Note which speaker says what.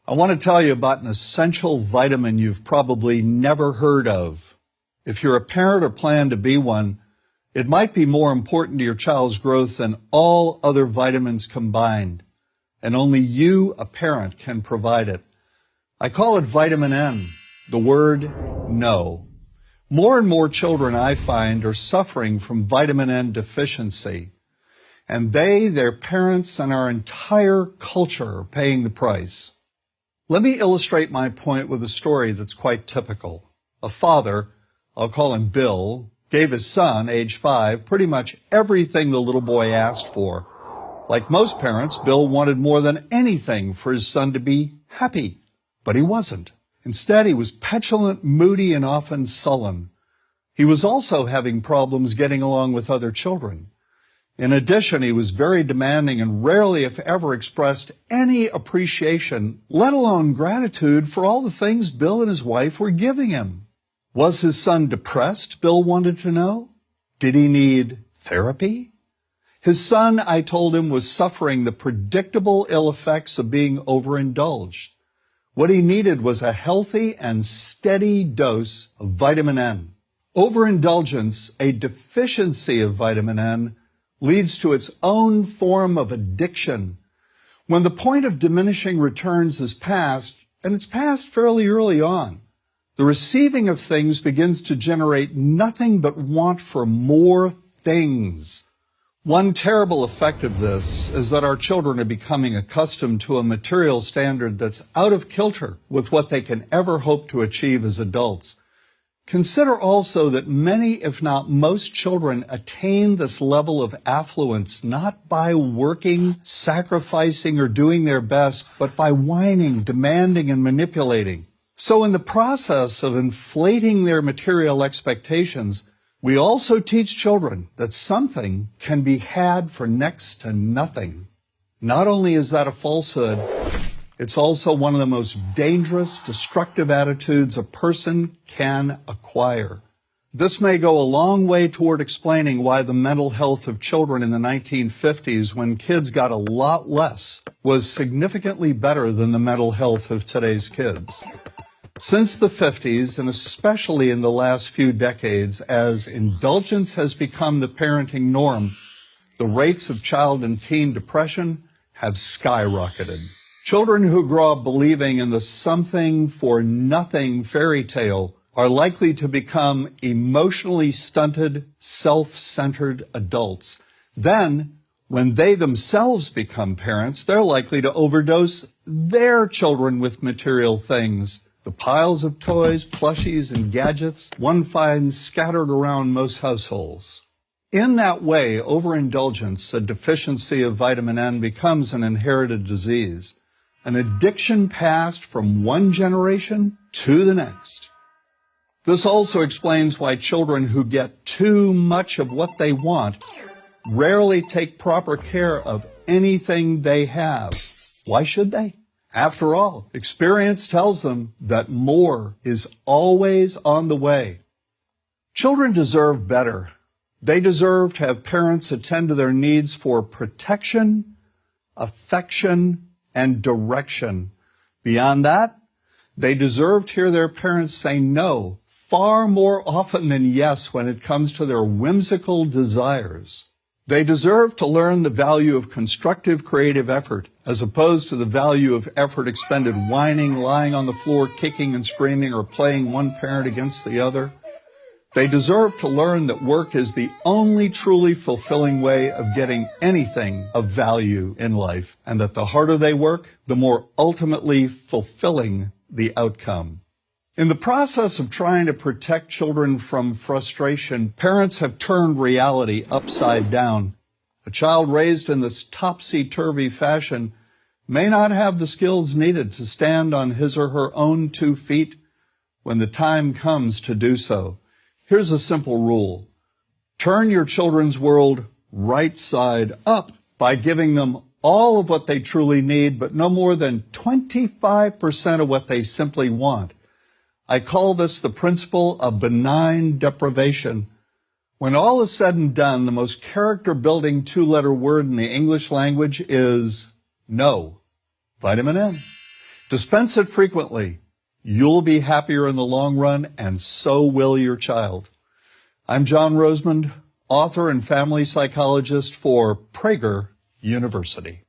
Speaker 1: I want to tell you about an essential vitamin you've probably never heard of. If you're a parent or plan to be one, it might be more important to your child's growth than all other vitamins combined, and only you, a parent, can provide it. I call it vitamin N, the word no. More and more children, I find, are suffering from vitamin N deficiency, and they, their parents, and our entire culture are paying the price. Let me illustrate my point with a story that's quite typical. A father, I'll call him Bill, gave his son, age 5, pretty much everything the little boy asked for. Like most parents, Bill wanted more than anything for his son to be happy, but he wasn't. Instead, he was petulant, moody, and often sullen. He was also having problems getting along with other children. In addition, he was very demanding and rarely, if ever, expressed any appreciation, let alone gratitude, for all the things Bill and his wife were giving him. Was his son depressed, Bill wanted to know? Did he need therapy? His son, I told him, was suffering the predictable ill effects of being overindulged. What he needed was a healthy and steady dose of vitamin N. Overindulgence, a deficiency of vitamin N, leads to its own form of addiction. When the point of diminishing returns is passed, and it's passed fairly early on, the receiving of things begins to generate nothing but want for more things. One terrible effect of this is that our children are becoming accustomed to a material standard that's out of kilter with what they can ever hope to achieve as adults. Consider also that many, if not most, children attain this level of affluence not by working, sacrificing, or doing their best, but by whining, demanding, and manipulating. So in the process of inflating their material expectations, we also teach children that something can be had for next to nothing. Not only is that a falsehood, it's also one of the most dangerous, destructive attitudes a person can acquire. This may go a long way toward explaining why the mental health of children in the 1950s, when kids got a lot less, was significantly better than the mental health of today's kids. Since the 50s, and especially in the last few decades, as indulgence has become the parenting norm, the rates of child and teen depression have skyrocketed. Children who grow up believing in the something-for-nothing fairy tale are likely to become emotionally stunted, self-centered adults. Then, when they themselves become parents, they're likely to overdose their children with material things. The piles of toys, plushies, and gadgets one finds scattered around most households. In that way, overindulgence, a deficiency of vitamin N, becomes an inherited disease. An addiction passed from one generation to the next. This also explains why children who get too much of what they want rarely take proper care of anything they have. Why should they? After all, experience tells them that more is always on the way. Children deserve better. They deserve to have parents attend to their needs for protection, affection, and direction. Beyond that, they deserve to hear their parents say no far more often than yes when it comes to their whimsical desires. They deserve to learn the value of constructive creative effort as opposed to the value of effort expended whining, lying on the floor, kicking and screaming, or playing one parent against the other. They deserve to learn that work is the only truly fulfilling way of getting anything of value in life, and that the harder they work, the more ultimately fulfilling the outcome. In the process of trying to protect children from frustration, parents have turned reality upside down. A child raised in this topsy-turvy fashion may not have the skills needed to stand on his or her own 2 feet when the time comes to do so. Here's a simple rule. Turn your children's world right side up by giving them all of what they truly need, but no more than 25% of what they simply want. I call this the principle of benign deprivation. When all is said and done, the most character-building 2-letter word in the English language is no. Vitamin N. Dispense it frequently. You'll be happier in the long run, and so will your child. I'm John Rosemond, author and family psychologist for Prager University.